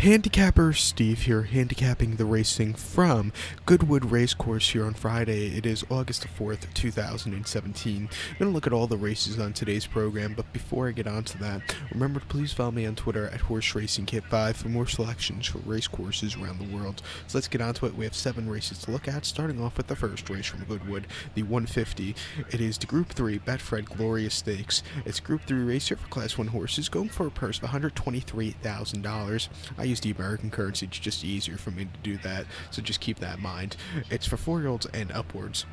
Handicapper Steve here, handicapping the racing from Goodwood Racecourse here on Friday. It is August 4th, 2017. I'm going to look at all the races on today's program, but before I get on to that, remember to please follow me on Twitter at HorseRacingKit5 for more selections for race courses around the world. So let's get on to it. We have 7 races to look at, starting off with the first race from Goodwood, the 150. It is the Group 3 Betfred Glorious Stakes. It's a Group 3 race here for Class 1 horses, going for a purse of $123,000. I use the American currency, it's just easier for me to do that, so just keep that in mind. It's for 4-year-olds and upwards.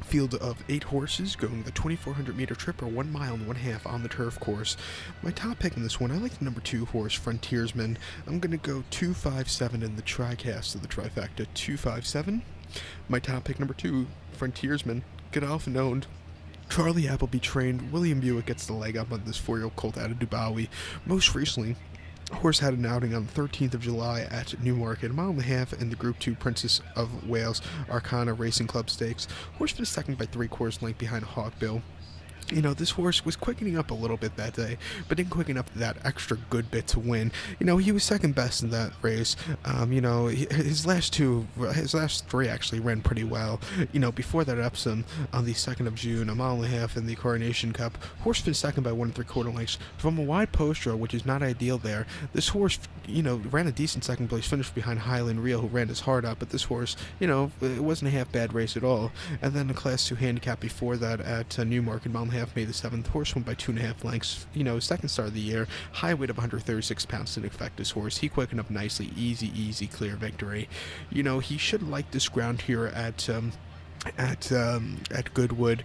Field of 8 horses going the 2,400 meter trip, or 1 mile and 1/2 on the turf course. My top pick in this one, I like the number 2 horse, Frontiersman. I'm going to go 257 in the tricast of the trifecta, 257. My top pick, number 2, Frontiersman. Godolphin owned. Charlie Appleby trained. William Buick gets the leg up on this 4-year-old colt out of Dubawi. Most recently, horse had an outing on the 13th of July at Newmarket, 1.5 miles in the Group 2 Princess of Wales Arcana Racing Club Stakes. Horse finished second by 3/4 length behind Hawkbill. You know, this horse was quickening up a little bit that day, but didn't quicken up that extra good bit to win. You know, he was second best in that race. You know, his last 3 actually ran pretty well. You know, before that Epsom on the 2nd of June, 1.5 miles in the Coronation Cup, horse finished second by 1 3/4 lengths from a wide post row, which is not ideal there. This horse, you know, ran a decent second place, finished behind Highland Reel, who ran his heart out, but this horse, you know, it wasn't a half bad race at all. And then the Class 2 handicap before that at Newmarket, 1.5 miles, May the 7th, horse won by 2.5 lengths. You know, second start of the year, high weight of 136 pounds didn't affect this horse. He quickened up nicely, easy, clear victory. You know, he should like this ground here at Goodwood,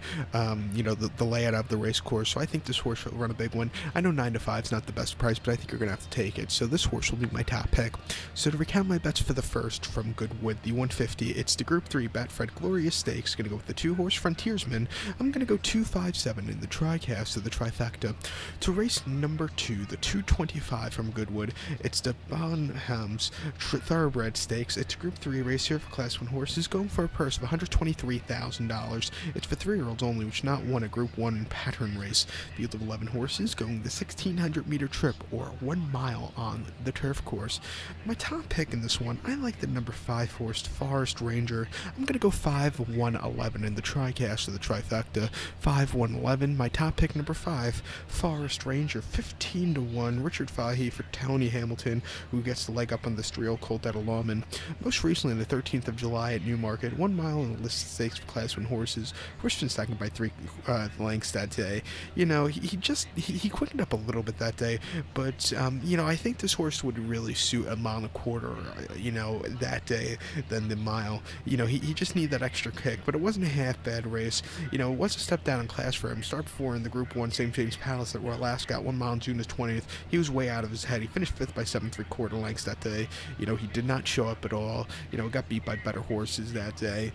you know, the layout of the race course. So I think this horse will run a big one. I know 9 to 5 is not the best price, but I think you're gonna have to take it. So this horse will be my top pick. So to recount my bets for the first from Goodwood, the 150, it's the Group 3 Betfred Glorious Stakes. Gonna go with the 2 horse Frontiersman. I'm gonna go 257 in the tricast of the trifecta. To race number 2, the 225 from Goodwood, it's the Bonhams Thoroughbred Stakes. It's a Group 3 race here for Class 1 horses, going for a purse of $123,000. It's for 3-year-olds only, which not won a Group 1 pattern race. Field of 11 horses going the 1,600 meter trip, or 1 mile on the turf course. My top pick in this one, I like the number 5 horse, Forest Ranger. I'm going to go 5-1-11 in the tricast of the trifecta. 5-1-11. My top pick, number 5, Forest Ranger. 15-1. Richard Fahey for Tony Hamilton, who gets the leg up on this 3-year-old colt at Lawman. Most recently, on the 13th of July at Newmarket, 1 mile in the listed stakes for Class 1 horses. Horse finished second by 3 lengths that day. You know, he quickened up a little bit that day, but you know, I think this horse would really suit a 1.25 you know, that day than the mile. You know, he just needed that extra kick, but it wasn't a half bad race. You know, it was a step down in class for him. Start 4 in the Group 1 St. James Palace at Royal Ascot, 1 mile on June 20th. He was way out of his head. He finished 5th by 7 3/4 lengths that day. You know, he did not show up at all. You know, got beat by better horses that day.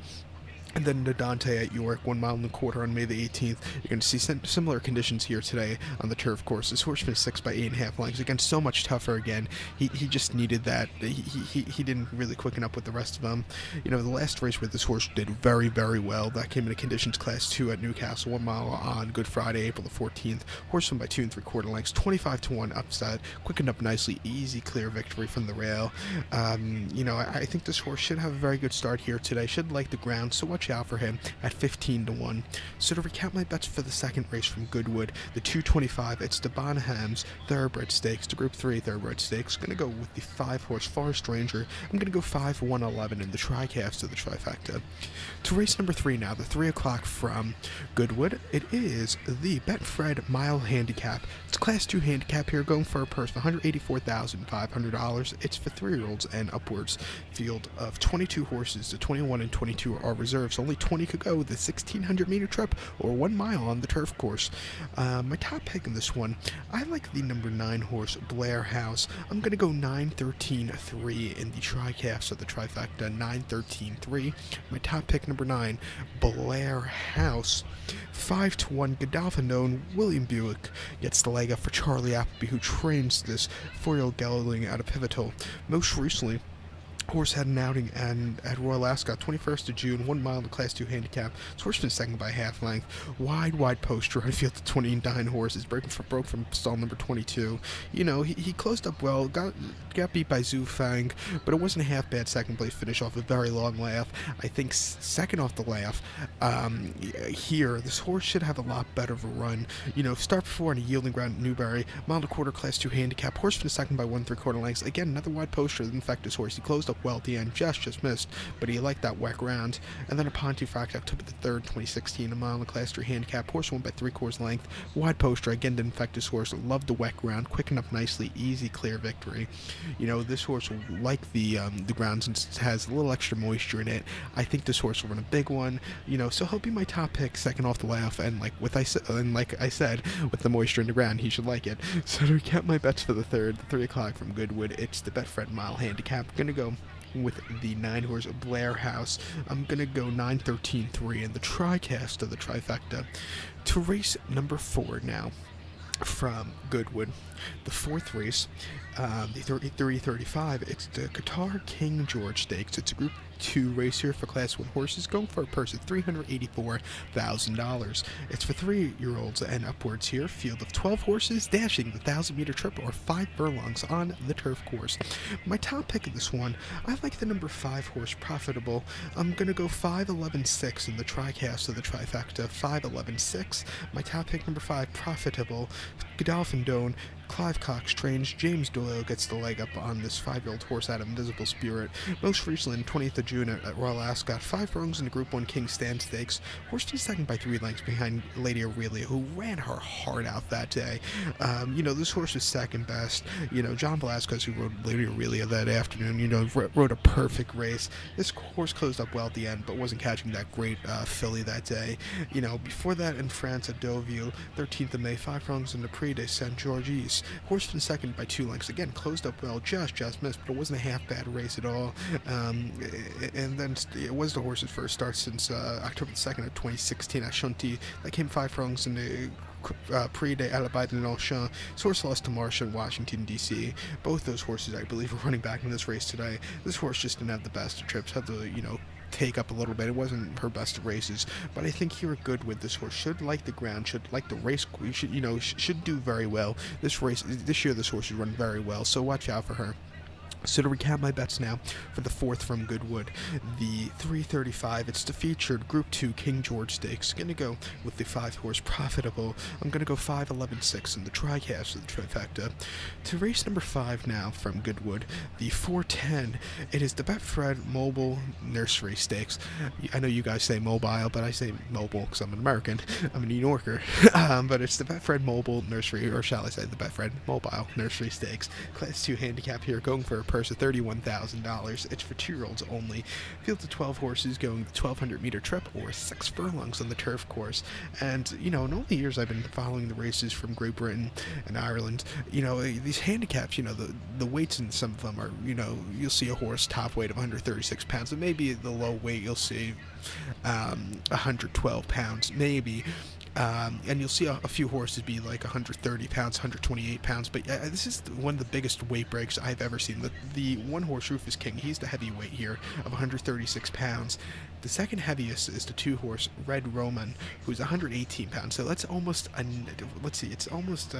And then the Dante at York, 1 mile and a quarter on May the 18th. You're going to see similar conditions here today on the turf course. This horse finished 6 by 8.5 lengths. Again, so much tougher again. He just needed that. He didn't really quicken up with the rest of them. You know, the last race where this horse did very, very well, that came in a conditions class 2 at Newcastle, 1 mile on Good Friday, April the 14th. Horse won by 2 3/4 lengths, 25-1 upside. Quickened up nicely, easy, clear victory from the rail. You know, I think this horse should have a very good start here today. Should like the ground, so watch out for him at 15-1. So to recount my bets for the second race from Goodwood, the 225, it's the Bonhams Thoroughbred Stakes, the Group 3 Thoroughbred Stakes. Going to go with the 5 horse Forest Ranger. I'm going to go 5-1-11 in the tricast of the trifecta. To race number 3 now, the 3 o'clock from Goodwood, it is the Betfred Mile Handicap. It's a Class 2 handicap here, going for a purse of $184,500. It's for 3-year-olds and upwards. Field of 22 horses. The 21 and 22 are reserves. Only 20 could go the 1,600 meter trip, or 1 mile on the turf course. My top pick in this one, I like the number 9 horse, Blair House. I'm going to go 9-13-3 in the tricast of the trifecta, 9-13-3. My top pick, number 9, Blair House. 5-1, Godolphin known William Buick gets the leg up for Charlie Appleby, who trains this 4-year-old gelding out of Pivotal. Most recently, Horse had an outing and at Royal Ascot, 21st of June, 1 mile in the Class 2 handicap. This horse finished second by half length. Wide poster. I feel the 29 horses broke from stall number 22. He closed up well, got beat by Zhu Fang, but it wasn't a half bad second place finish off a very long laugh. I think second off the laugh, here, this horse should have a lot better of a run. Start before on a yielding ground at Newbury, mile and a quarter Class 2 handicap. Horse finished second by 1 3/4 lengths. Again, another wide poster. In fact, this horse, he closed up well at the end, just missed, but he liked that whack round. And then upon trifecta, October the 3rd, 2016, a mile in the Class 3 handicap. Horse won by 3/4 length. Wide poster, again, didn't affect his horse. Loved the whack round, quickened up nicely, easy, clear victory. This horse will like the ground since it has a little extra moisture in it. I think this horse will run a big one. So he'll be my top pick, second off the laugh. And like I said, with the moisture in the ground, he should like it. So to recap my bets for the third, 3 o'clock from Goodwood, it's the Betfred mile handicap. Gonna go with the 9 horse Blair House. I'm gonna go 9-13-3 in the tricast of the trifecta. To race number 4 now from Goodwood, the 4th race, the 33-35. It's the Qatar King George Stakes. It's a Group 2 race here for Class 1 horses, going for a purse of $384,000. It's for 3-year-olds and upwards here. Field of 12 horses dashing the 1,000-meter trip or 5 furlongs on the turf course. My top pick of this one, I like the number 5 horse Profitable. I'm going to go 5-11-6 in the tricast of the trifecta. 5-11-6. My top pick, number 5, Profitable. Godolphin Doan, Clive Cox trains. James Doyle gets the leg up on this 5-year-old horse out of Invisible Spirit. Most recently, 20th of June at Royal Ascot, 5 furlongs in the Group 1 King Stand Stakes. Horse finished second by 3 lengths behind Lady Aurelia, who ran her heart out that day. This horse was second best. John Velasquez, who rode Lady Aurelia that afternoon, rode a perfect race. This horse closed up well at the end, but wasn't catching that great filly that day. Before that in France at Deauville, 13th of May, 5 furlongs in the Prix de Saint-Georges. Horse finished second by 2 lengths. Again, closed up well, just missed, but it wasn't a half bad race at all. And then it was the horse's first start since October 2nd of 2016 at Chantilly. That came 5 furlongs in the Prix de Alabide de Longchamp. This horse lost to Marsha in Washington, D.C. Both those horses, I believe, are running back in this race today. This horse just didn't have the best of trips, had to, take up a little bit. It wasn't her best of races, but I think here at Goodwood, this horse should like the ground, should like the race, should do very well. This year, this horse should run very well, so watch out for her. So to recap my bets now for the 4th from Goodwood, the 335, it's the featured Group 2 King George Stakes. Going to go with the 5 horse Profitable. I'm going to go 5-11-6 in the tricast of the trifecta. To race number 5 now from Goodwood, the 410, it is the Betfred Mobile Nursery Stakes. I know you guys say mobile, but I say mobile because I'm an American. I'm a New Yorker. But it's the Betfred Mobile Nursery, or shall I say the Betfred Mobile Nursery Stakes. Class 2 handicap here, going for a purse of $31,000. It's for 2-year-olds only. Field of 12 horses going the 1,200-meter trip or 6 furlongs on the turf course. And, in all the years I've been following the races from Great Britain and Ireland, these handicaps, the weights in some of them are, you'll see a horse top weight of 136 pounds, and maybe the low weight you'll see 112 pounds, maybe. And you'll see a few horses be like 130 pounds, 128 pounds, but this is one of the biggest weight breaks I've ever seen. The 1 horse Rufus King, he's the heavyweight here of 136 pounds. The second heaviest is the 2 horse Red Roman, who's 118 pounds. So that's almost it's almost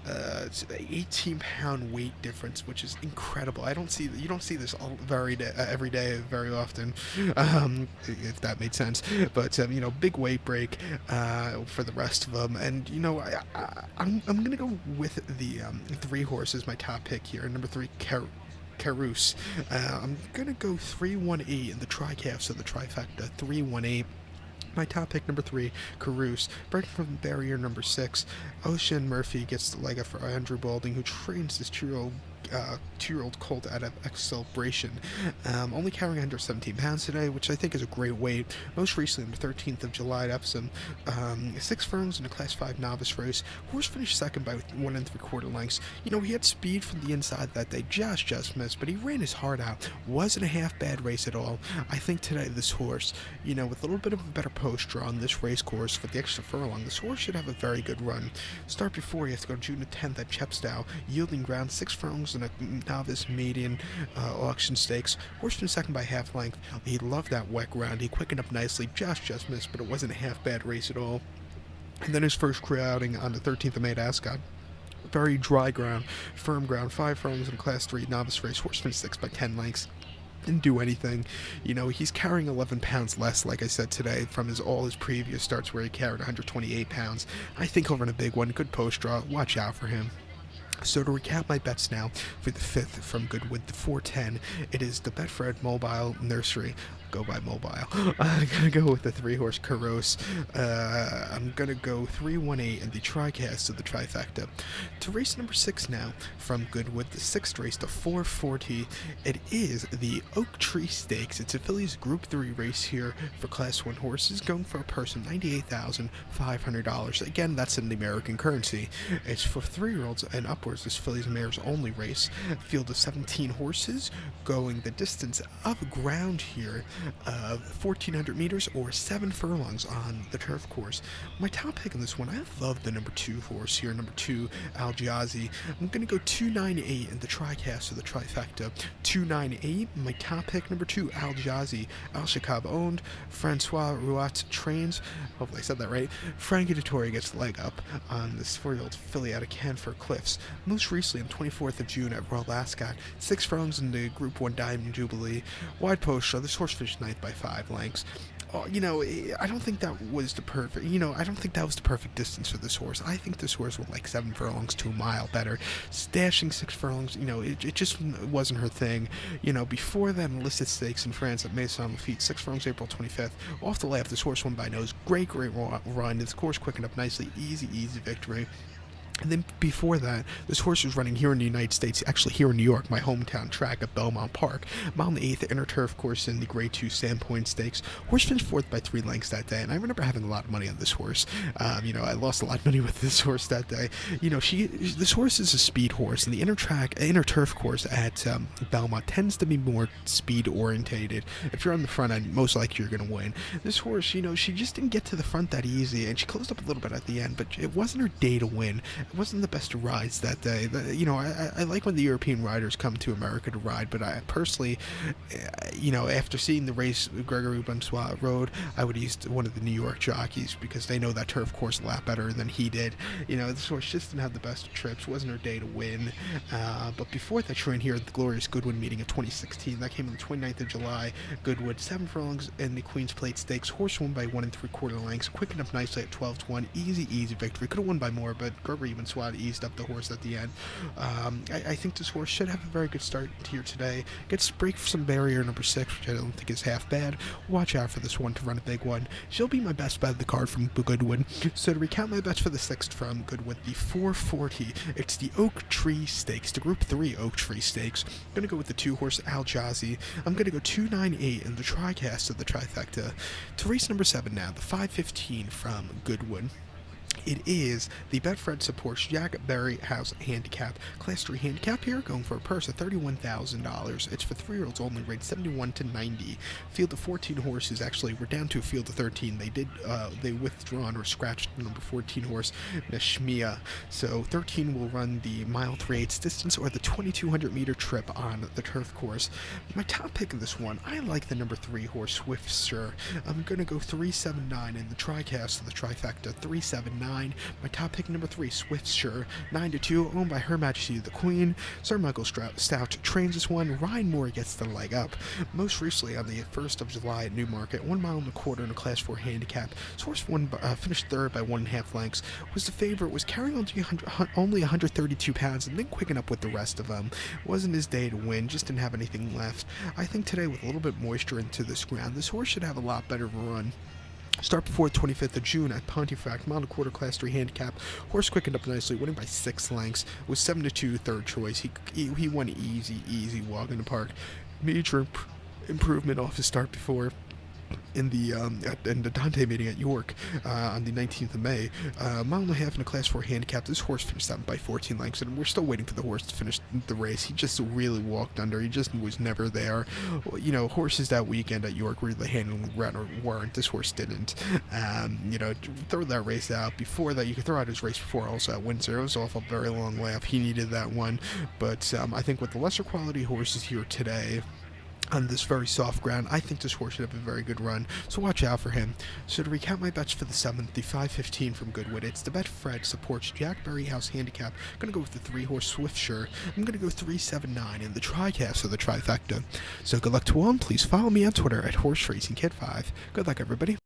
it's an 18-pound weight difference, which is incredible. You don't see this every day very often, if that made sense. But big weight break for the rest of them, and I'm gonna go with the 3 horses, my top pick here. Number 3, Carouse. I'm gonna go 3-1-8 in the tricast of the trifecta. 3-1-8. My top pick, number 3, Carouse. Breaking from barrier number 6, Ocean Murphy gets the leg up for Andrew Balding, who trains this 2-year-old colt out of Celebration. Only carrying under 17 pounds today, which I think is a great weight. Most recently, on the 13th of July at Epsom, 6 furlongs in a Class 5 novice race. Horse finished second by 1 3/4 lengths. He had speed from the inside that they just missed, but he ran his heart out. Wasn't a half bad race at all. I think today this horse, with a little bit of a better posture on this race course for the extra furlong, this horse should have a very good run. Start before, you have to go June the 10th at Chepstow, yielding ground, 6 furlongs horse in a novice median auction stakes. Horse finished second by half length. He loved that wet ground. He quickened up nicely, just missed, but it wasn't a half bad race at all. And then his first career outing on the 13th of May at Ascot. Very dry ground, firm ground, 5 furlongs in a Class 3 novice race. Horse finished 6 by 10 lengths. Didn't do anything. He's carrying 11 pounds less, like I said today, from all his previous starts where he carried 128 pounds. I think he'll run a big one. Good post draw. Watch out for him. So to recap my bets now for the 5th from Goodwood, the 410, it is the Betfred Mobile Nursery. Go by mobile. I'm going to go with the 3-horse Caros. I'm going to go 318 and the TriCast of the trifecta. To race number 6 now from Goodwood, the 6th race, the 440. It is the Oak Tree Stakes. It's a fillies Group 3 race here for Class 1 horses, going for a purse of $98,500. Again, that's in the American currency. It's for 3-year-olds and upwards. This fillies mares only race. Field of 17 horses, going the distance of ground here of 1,400 meters or 7 furlongs on the turf course. My top pick in this one, I love the number 2 horse here, number 2, Al Jazzy. I'm going to go 298 in the TriCast of the trifecta. 298, my top pick, number 2, Al Jazzy. Al Shakab owned, Francois Rouat trains. Hopefully I said that right. Frankie Dettori gets the leg up on this 4-year-old filly out of Canfor Cliffs. Most recently on 24th of June at Royal Ascot. 6 furlongs in the Group 1 Diamond Jubilee. Wide post show. This horse finished 9th by 5 lengths. I don't think that was the perfect, I don't think that was the perfect distance for this horse. I think this horse would like 7 furlongs to a mile better. Stashing 6 furlongs, it just wasn't her thing. Before that, enlisted stakes in France at Maison Lafitte, 6 furlongs April 25th. Off the left, this horse won by nose. Great run. This course quickened up nicely. Easy victory. And then before that, this horse was running here in the United States, actually here in New York, my hometown track at Belmont Park. Mile the 8th inner turf course in the Grade 2 Sandpoint Stakes. Horse finished 4th by 3 lengths that day, and I remember having a lot of money on this horse. I lost a lot of money with this horse that day. This horse is a speed horse, and the inner turf course at Belmont tends to be more speed orientated. If you're on the front end, most likely you're going to win. This horse, she just didn't get to the front that easy, and she closed up a little bit at the end, but it wasn't her day to win. It wasn't the best of rides that day. I like when the European riders come to America to ride, but I personally, after seeing the race Gregory Bonsoir rode, I would use one of the New York jockeys because they know that turf course a lot better than he did. This horse just didn't have the best of trips. Wasn't her day to win. But before that, she ran here at the glorious Goodwood meeting of 2016. That came on the 29th of July. Goodwood, 7 furlongs in the Queen's Plate Stakes. Horse won by 1 3/4 lengths. Quickened up nicely at 12-1. Easy victory. Could have won by more, but Gregory Bonsoir eased up the horse at the end. I think this horse should have a very good start here today. Gets break for some barrier number 6, which I don't think is half bad. Watch out for this one to run a big one. She'll be my best bet of the card from Goodwood. So to recount my bets for the 6th from Goodwood, the 440, it's the Oak Tree Stakes, the Group 3 Oak Tree Stakes. I'm going to go with the 2-horse Al Jazzy. I'm going to go 298 in the TriCast of the trifecta. To race number 7 now, the 515 from Goodwood. It is the Betfred supports Jack Berry House Handicap. Class 3 handicap here, going for a purse of $31,000. It's for 3-year-olds only, rated 71 to 90. Field of 14 horses. Actually, we're down to a field of 13. They withdrawn or scratched the number 14 horse, Nashmia. So 13 will run the mile 3/8 distance or the 2,200 meter trip on the turf course. My top pick in this one, I like the number 3 horse, Swiftster. I'm going to go 379 in the TriCast of the trifecta. 379. My top pick, number 3, Swiftster, 9-2, owned by Her Majesty the Queen. Sir Michael Stout trains this one. Ryan Moore gets the leg up. Most recently on the 1st of July at Newmarket, 1 mile and a quarter in a Class 4 handicap. This horse finished 3rd by 1.5 lengths. Was the favorite, was carrying only 132 pounds, and then quicken up with the rest of them. Wasn't his day to win, just didn't have anything left. I think today, with a little bit moisture into this ground, this horse should have a lot better of a run. Start before the 25th of June at Pontefract, mile and a quarter Class 3 handicap. Horse quickened up nicely, winning by 6 lengths. Was 7-2, 3rd choice. He won easy walk in the park. Major improvement off his start before. in the Dante meeting at York on the 19th of May. Mile and a half in a Class 4 handicap. This horse finished 7 by 14 lengths, and we're still waiting for the horse to finish the race. He just really walked under. He just was never there. You know, horses that weekend at York really handling weren't. This horse didn't. You know, throw that race out. Before that, you could throw out his race before also at Windsor. It was off a very long layoff. He needed that one. But I think with the lesser quality horses here today, on this very soft ground, I think this horse should have a very good run, so watch out for him. So to recount my bets for the 7th, the 5:15 from Goodwood, it's the bet Fred supports Jack Berryhouse handicap. I'm going to go with the 3-horse Swiftsure. I'm going to go 3-7-9 in the tricast of the trifecta. So good luck to all, and please follow me on Twitter at HorseRacingKid5. Good luck, everybody.